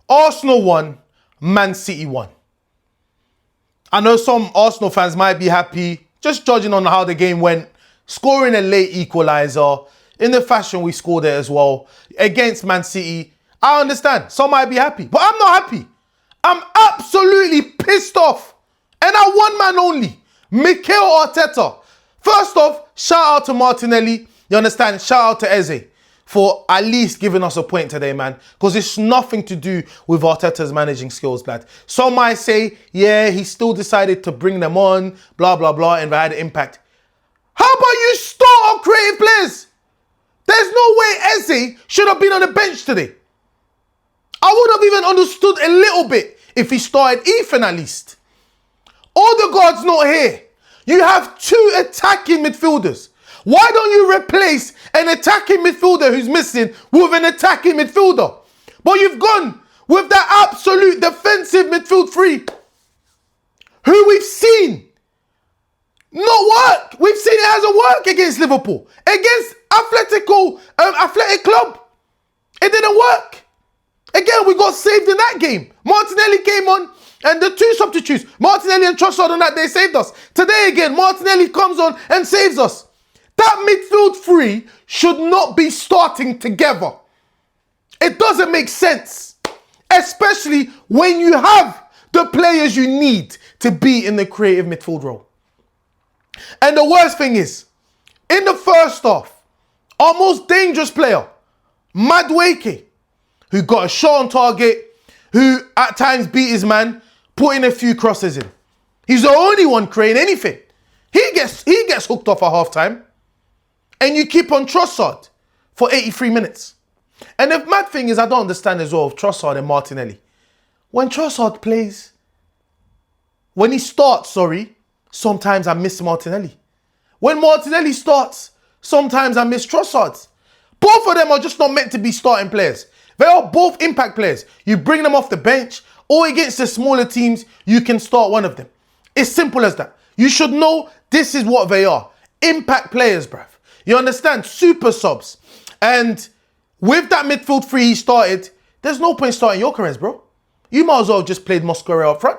Arsenal won, Man City won. I know some Arsenal fans might be happy, just judging on how the game went, scoring a late equaliser, in the fashion we scored it as well, against Man City. I understand, some might be happy, but I'm not happy. I'm absolutely pissed off. And I one man only, Mikel Arteta. First off, shout out to Martinelli, you understand, shout out to Eze for at least giving us a point today, man. Because it's nothing to do with Arteta's managing skills, lad. Some might say, yeah, he still decided to bring them on, blah, blah, blah, and they had an impact. How about you start our creative players? There's no way Eze should have been on the bench today. I would have even understood a little bit if he started Ethan at least. Odegaard's not here. You have two attacking midfielders. Why don't you replace an attacking midfielder who's missing with an attacking midfielder? But you've gone with that absolute defensive midfield three, who we've seen not work. We've seen it hasn't worked against Liverpool, against Athletic Club. It didn't work. Again, we got saved in that game. Martinelli came on, and the two substitutes, Martinelli and Trossard on that day, saved us. Today again, Martinelli comes on and saves us. That midfield three should not be starting together. It doesn't make sense. Especially when you have the players you need to be in the creative midfield role. And the worst thing is, in the first half, our most dangerous player, Madueke, who got a shot on target, who at times beat his man, putting a few crosses in. He's the only one creating anything. He gets hooked off at half-time. And you keep on Trossard for 83 minutes. And the mad thing is, I don't understand as well of Trossard and Martinelli. When Trossard plays, when he starts, sometimes I miss Martinelli. When Martinelli starts, sometimes I miss Trossard. Both of them are just not meant to be starting players. They are both impact players. You bring them off the bench, or against the smaller teams, you can start one of them. It's simple as that. You should know this is what they are. Impact players, bruv. You understand? Super subs. And with that midfield three he started, there's no point starting Gyökeres, bro. You might as well have just played Mosquera up front.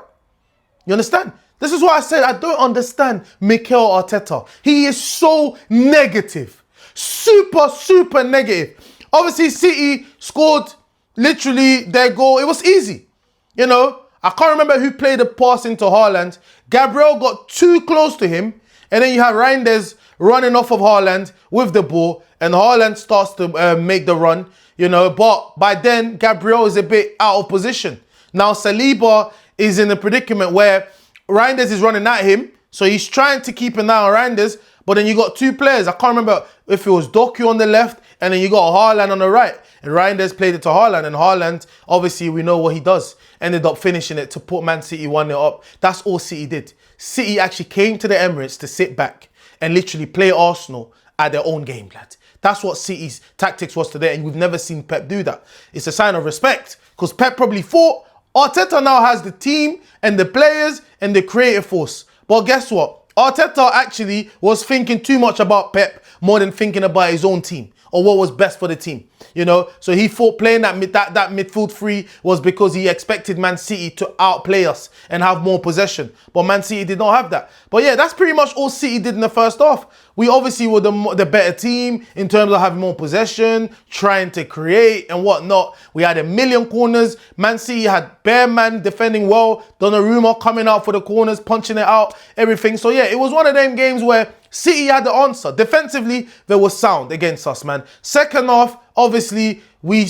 You understand? This is why I said I don't understand Mikel Arteta. He is so negative. Super negative. Obviously, City scored literally their goal. It was easy. You know, I can't remember who played the pass into Haaland. Gabriel got too close to him. And then you have Reinders running off of Haaland with the ball, and Haaland starts to make the run, you know, but by then, Gabriel is a bit out of position. Now, Saliba is in a predicament where Reinders is running at him, so he's trying to keep an eye on Reinders, but then you got two players. I can't remember if it was Doku on the left, and then you got Haaland on the right, and Reinders played it to Haaland, and Haaland, obviously, we know what he does. Ended up finishing it to put Man City 1-0 up. That's all City did. City actually came to the Emirates to sit back and literally play Arsenal at their own game, lad. That's what City's tactics was today, and we've never seen Pep do that. It's a sign of respect, because Pep probably thought Arteta now has the team and the players and the creative force. But guess what? Arteta actually was thinking too much about Pep more than thinking about his own team or what was best for the team. You know, so he thought playing that midfield three was because he expected Man City to outplay us and have more possession. But Man City did not have that. But yeah, that's pretty much all City did in the first half. We obviously were the better team in terms of having more possession, trying to create and whatnot. We had a million corners. Man City had bare man defending well. Donnarumma coming out for the corners, punching it out, everything. So yeah, it was one of them games where City had the answer. Defensively, they were sound against us, man. Second half, obviously, we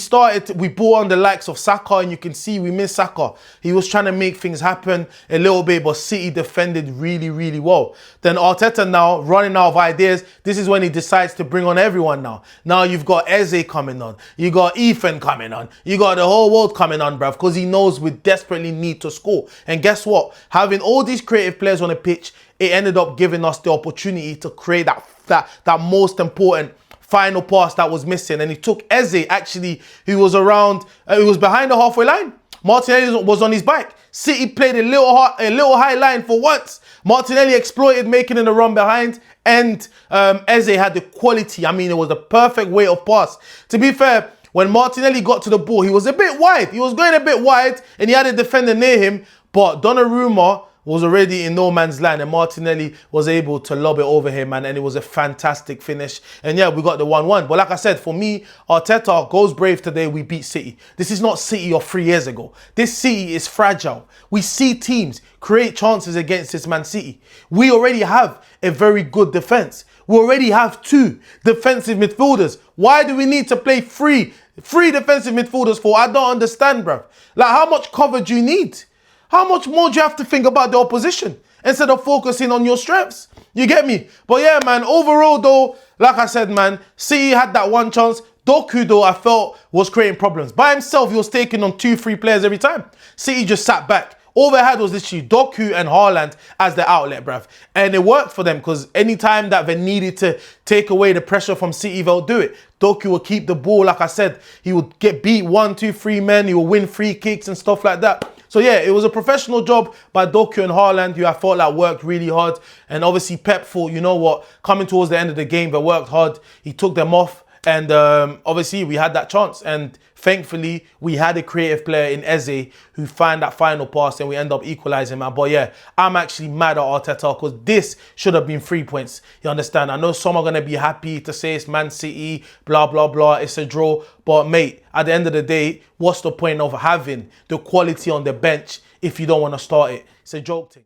brought on the likes of Saka, and you can see we missed Saka. He was trying to make things happen a little bit, but City defended really well. Then Arteta now, running out of ideas, this is when he decides to bring on everyone now. Now you've got Eze coming on. You got Ethan coming on. You got the whole world coming on, bruv, because he knows we desperately need to score. And guess what? Having all these creative players on the pitch, it ended up giving us the opportunity to create that most important final pass that was missing. And he took Eze, actually, who was around, he was behind the halfway line. Martinelli was on his back. City played a little high line for once. Martinelli exploited, making it a run behind. And Eze had the quality. I mean, it was the perfect way of pass. To be fair, when Martinelli got to the ball, he was a bit wide. He was going a bit wide and he had a defender near him, but Donnarumma was already in no man's land and Martinelli was able to lob it over him, and it was a fantastic finish. And yeah, we got the 1-1. But like I said, for me, Arteta goes brave today. We beat City. This is not City of 3 years ago. This City is fragile. We see teams create chances against this Man City. We already have a very good defence. We already have 2 defensive midfielders. Why do we need to play three defensive midfielders for? I don't understand, bruv. Like, how much cover do you need? How much more do you have to think about the opposition instead of focusing on your strengths? You get me? But yeah, man, overall though, like I said, man, City had that one chance. Doku, though, I felt was creating problems. By himself, he was taking on 2-3 players every time. City just sat back. All they had was literally Doku and Haaland as the outlet, bruv. And it worked for them because anytime that they needed to take away the pressure from City, they'll do it. Doku will keep the ball. Like I said, he would get beat 1, 2, 3 men. He will win free kicks and stuff like that. So yeah, it was a professional job by Doku and Haaland, who I felt like worked really hard. And obviously Pep thought, you know what, coming towards the end of the game, they worked hard. He took them off. And obviously we had that chance. And thankfully, we had a creative player in Eze who found that final pass and we end up equalising, man. But yeah, I'm actually mad at Arteta because this should have been 3 points. You understand? I know some are going to be happy to say it's Man City, blah, blah, blah. It's a draw. But mate, at the end of the day, what's the point of having the quality on the bench if you don't want to start it? It's a joke thing.